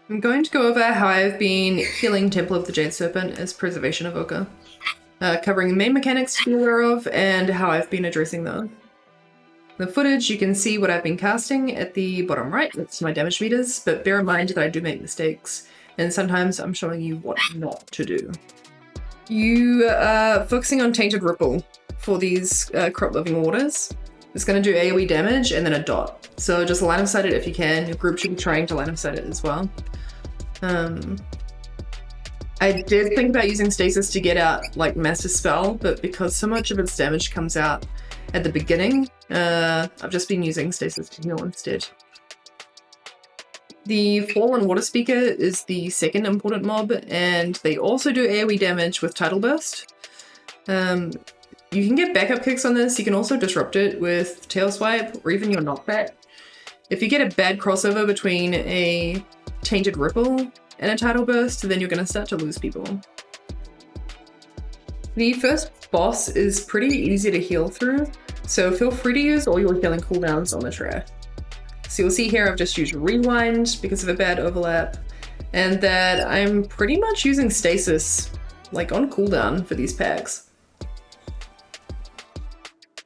I'm going to go over how I've been healing Temple of the Jade Serpent as Preservation Evoker, covering the main mechanics to be aware of and how I've been addressing those. In the footage, you can see what I've been casting at the bottom right. That's my damage meters, but bear in mind that I do make mistakes, and sometimes I'm showing you what not to do. You are focusing on Tainted Ripple for these crop living waters. It's going to do AoE damage and then a dot. So just line of sight it if you can. Your group should be trying to line of sight it as well. I did think about using Stasis to get out like Master Spell, but because so much of its damage comes out at the beginning, I've just been using Stasis to heal instead. The Fallen Water Speaker is the second important mob, and they also do AoE damage with Tidal Burst. You can get backup kicks on this. You can also disrupt it with Tail Swipe or even your knockback. If you get a bad crossover between a Tainted Ripple and a Tidal Burst, then you're going to start to lose people. The first boss is pretty easy to heal through, so feel free to use all your healing cooldowns on the track. So you'll see here I've just used Rewind because of a bad overlap, and that I'm pretty much using Stasis like on cooldown for these packs.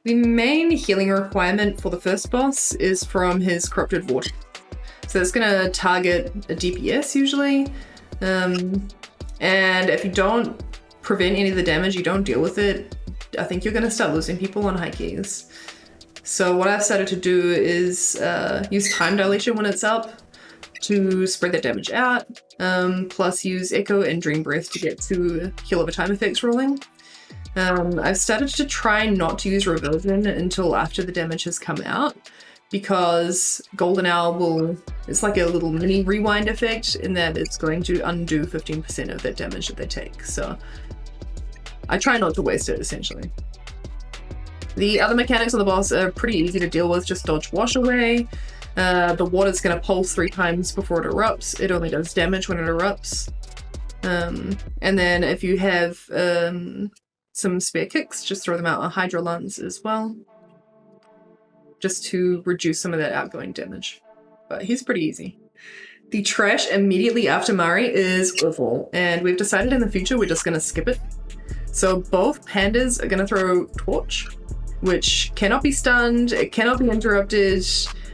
The main healing requirement for the first boss is from his Corrupted Vortex. So it's going to target a DPS usually, and if you don't prevent any of the damage, you don't deal with it, I think you're going to start losing people on high keys. So what I've started to do is use Time Dilation when it's up to spread that damage out, plus use Echo and Dream Breath to get to heal over time effects rolling. I've started to try not to use Reversion until after the damage has come out, because Golden Hour it's like a little mini rewind effect in that it's going to undo 15% of that damage that they take. So I try not to waste it, essentially. The other mechanics on the boss are pretty easy to deal with, just dodge Wash Away. The water's going to pulse 3 times before it erupts. It only does damage when it erupts. And then if you have some spare kicks, just throw them out on Hydro Lance as well, just to reduce some of that outgoing damage. But he's pretty easy. The trash immediately after Mari is awful, and we've decided in the future we're just going to skip it. So both pandas are going to throw Torch, which cannot be stunned, it cannot be interrupted,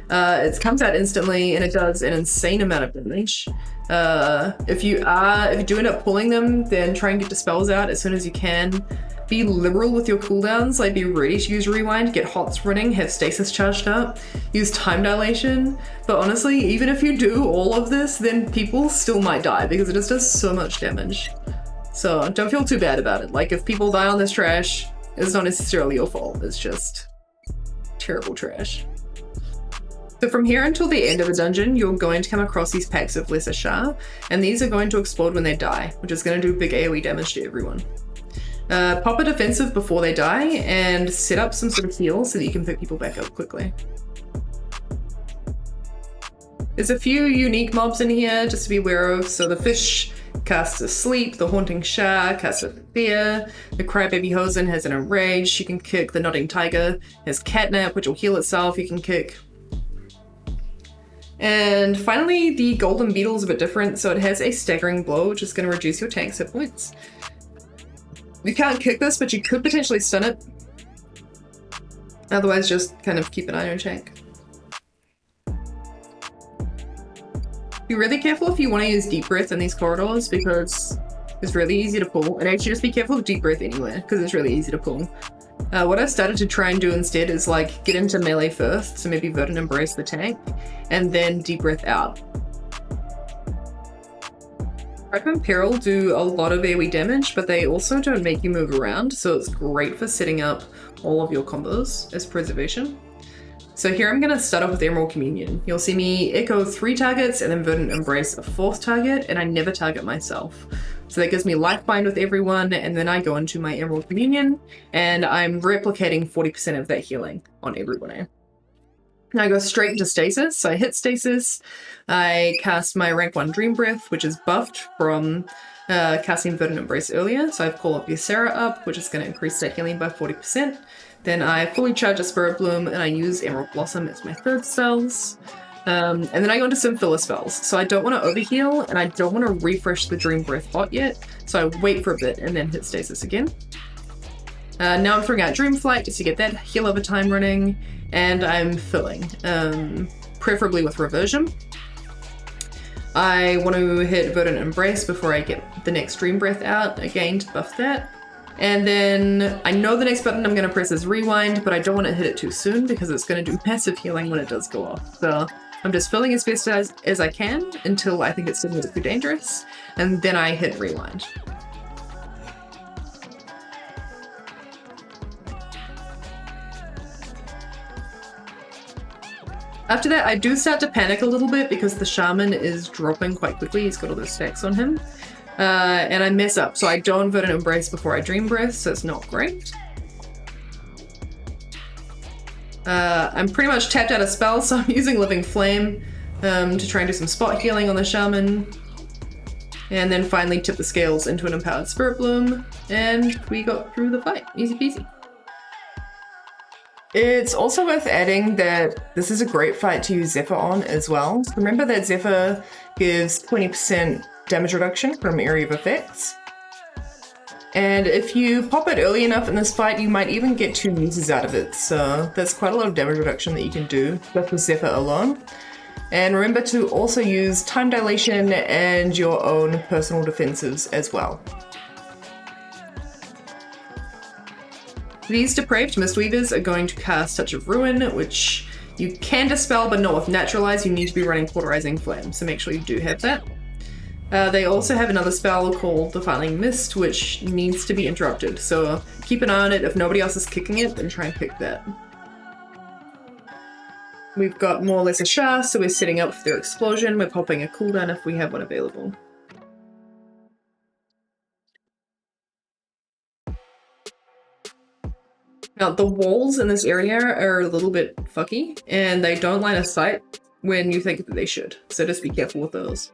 it comes out instantly, and it does an insane amount of damage. If you do end up pulling them, then try and get dispels out as soon as you can. Be liberal with your cooldowns, like be ready to use Rewind, get Hots running, have Stasis charged up, use Time Dilation. But honestly, even if you do all of this, then people still might die because it just does so much damage. So don't feel too bad about it. Like, if people die on this trash, it's not necessarily your fault, it's just terrible trash. So from here until the end of the dungeon, you're going to come across these packs of Lesser Sha, and these are going to explode when they die, which is going to do big AoE damage to everyone. Pop a defensive before they die, and set up some sort of heal so that you can pick people back up quickly. There's a few unique mobs in here just to be aware of. So the fish casts Asleep, the Haunting Sha casts a Fear, the Crybaby Hosen has an Enrage, you can kick. The Nodding Tiger has Catnap, which will heal itself, you can kick. And finally, the Golden Beetle is a bit different, so it has a Staggering Blow, which is going to reduce your tank's hit points. You can't kick this, but you could potentially stun it. Otherwise, just kind of keep an eye on your tank. Be really careful if you want to use Deep Breath in these corridors, because it's really easy to pull. And actually just be careful of Deep Breath anywhere, because it's really easy to pull. What I've started to try and do instead is like get into melee first, so maybe Verdant Embrace the tank, and then Deep Breath out. Strife and Peril do a lot of AoE damage, but they also don't make you move around, so it's great for setting up all of your combos as preservation. So here I'm going to start off with Emerald Communion. You'll see me echo 3 targets and then Verdant Embrace a 4th target, and I never target myself. So that gives me Lifeline with everyone, and then I go into my Emerald Communion, and I'm replicating 40% of that healing on everybody. Now I go straight into Stasis, so I hit Stasis, I cast my rank 1 Dream Breath, which is buffed from casting Verdant Embrace earlier, so I've called up Ysera up, which is going to increase that healing by 40%. Then I fully charge a Spirit Bloom, and I use Emerald Blossom as my 3rd spells. And then I go into some filler spells. So I don't want to overheal, and I don't want to refresh the Dream Breath hot yet. So I wait for a bit and then hit stasis again. Now I'm throwing out Dreamflight just to get that heal over time running, and I'm filling, preferably with Reversion. I want to hit Verdant Embrace before I get the next Dream Breath out, again to buff that. And then I know the next button I'm going to press is Rewind, but I don't want to hit it too soon because it's going to do massive healing when it does go off. So I'm just filling as best as I can until I think it's getting a bit too dangerous, and then I hit Rewind. After that, I do start to panic a little bit because the shaman is dropping quite quickly. He's got all those stacks on him. And I mess up, so I don't Verdant Embrace before I Dream Breath, so it's not great. I'm pretty much tapped out of spells, so I'm using Living Flame to try and do some spot healing on the shaman. And then finally tip the scales into an Empowered Spirit Bloom, and we got through the fight. Easy peasy. It's also worth adding that this is a great fight to use Zephyr on as well. Remember that Zephyr gives 20% damage reduction from area of effects. And if you pop it early enough in this fight, you might even get 2 uses out of it. So there's quite a lot of damage reduction that you can do just with Zephyr alone. And remember to also use Time Dilation and your own personal defensives as well. These Depraved Mistweavers are going to cast Touch of Ruin, which you can dispel, but not with Naturalize. You need to be running Cauterizing Flame, so make sure you do have that. They also have another spell called Defiling Mist, which needs to be interrupted, so keep an eye on it. If nobody else is kicking it, then try and pick that. We've got more Lesser Sha, so we're setting up for their explosion. We're popping a cooldown if we have one available. Now, the walls in this area are a little bit fucky, and they don't line of sight when you think that they should, so just be careful with those.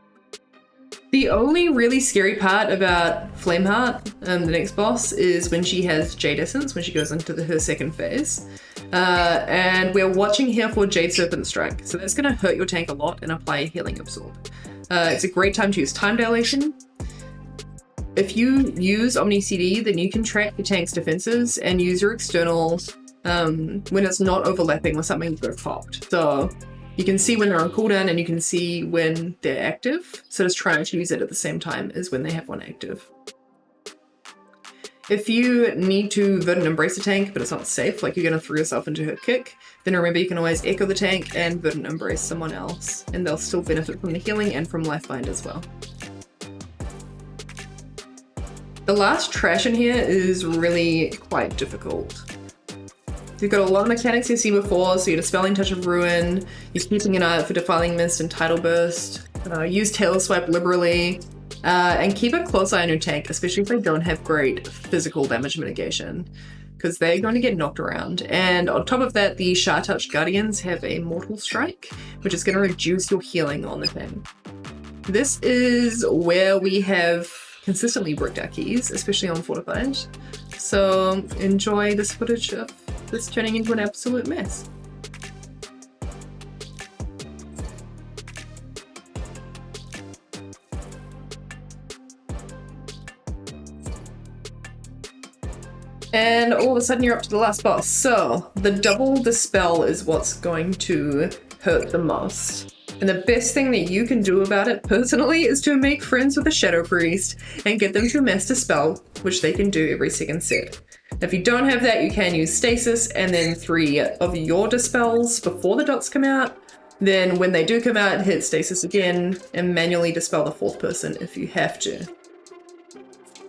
The only really scary part about Flameheart, the next boss, is when she has Jade Essence, when she goes into her second phase. And we're watching here for Jade Serpent Strike, so that's going to hurt your tank a lot and apply Healing Absorb. It's a great time to use Time Dilation. If you use Omni CD, then you can track your tank's defenses and use your external when it's not overlapping with something that got popped. So you can see when they're on cooldown and you can see when they're active. So just try to use it at the same time as when they have one active. If you need to Verdant Embrace a tank, but it's not safe, like you're going to throw yourself into her kick, then remember you can always Echo the tank and Verdant Embrace someone else, and they'll still benefit from the healing and from Lifeline as well. The last trash in here is really quite difficult. You've got a lot of mechanics you've seen before, so you're dispelling Touch of Ruin, you're keeping an eye out for Defiling Mist and Tidal Burst, use Tail Swipe liberally, and keep a close eye on your tank, especially if they don't have great physical damage mitigation, because they're going to get knocked around. And on top of that, the Sha Touch Guardians have a Mortal Strike, which is going to reduce your healing on the thing. This is where we have consistently bricked our keys, especially on Fortified. So enjoy this footage of this turning into an absolute mess. And all of a sudden you're up to the last boss. So the double dispel is what's going to hurt the most. And the best thing that you can do about it personally is to make friends with a Shadow Priest and get them to master spell, which they can do every second set. If you don't have that, you can use Stasis and then 3 of your dispels before the dots come out. Then when they do come out, hit Stasis again and manually dispel the 4th person if you have to.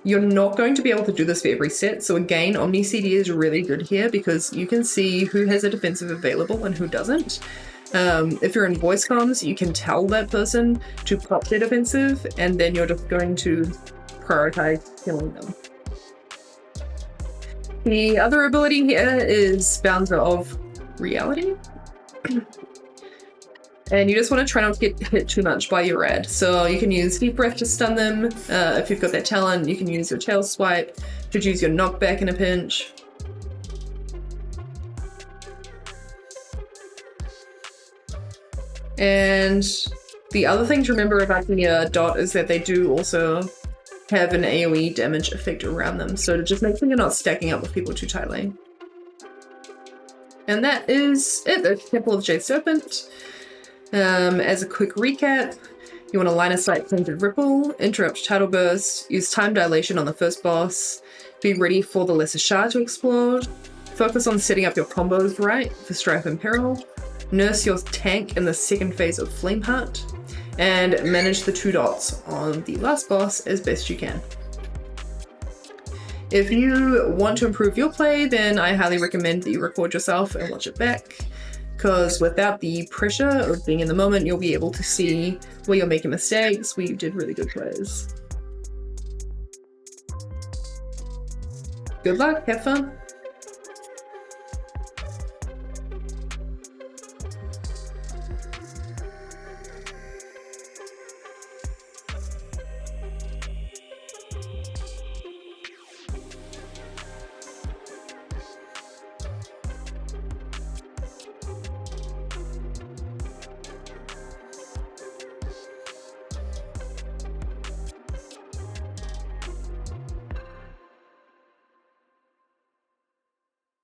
You're not going to be able to do this for every set, so again, Omni CD is really good here because you can see who has a defensive available and who doesn't. If you're in voice comms, you can tell that person to pop their defensive, and then you're just going to prioritize killing them. The other ability here is Bounder of Reality. And you just want to try not to get hit too much by your rad. So you can use Deep Breath to stun them. If you've got that talent, you can use your Tail Swipe to use your knockback in a pinch. And the other thing to remember about the dot is that they do also have an AoE damage effect around them, so just make sure you're not stacking up with people too tightly. And that is it, the Temple of Jade Serpent. As a quick recap, you want to line of sight Tainted Ripple, interrupt Tidal Burst, use Time Dilation on the first boss, be ready for the Lesser Sha to explode, focus on setting up your combos right for Strife and Peril, nurse your tank in the second phase of Flameheart, and manage the 2 dots on the last boss as best you can. If you want to improve your play, then I highly recommend that you record yourself and watch it back, because without the pressure of being in the moment, you'll be able to see where you're making mistakes, where you did really good plays. Good luck, have fun!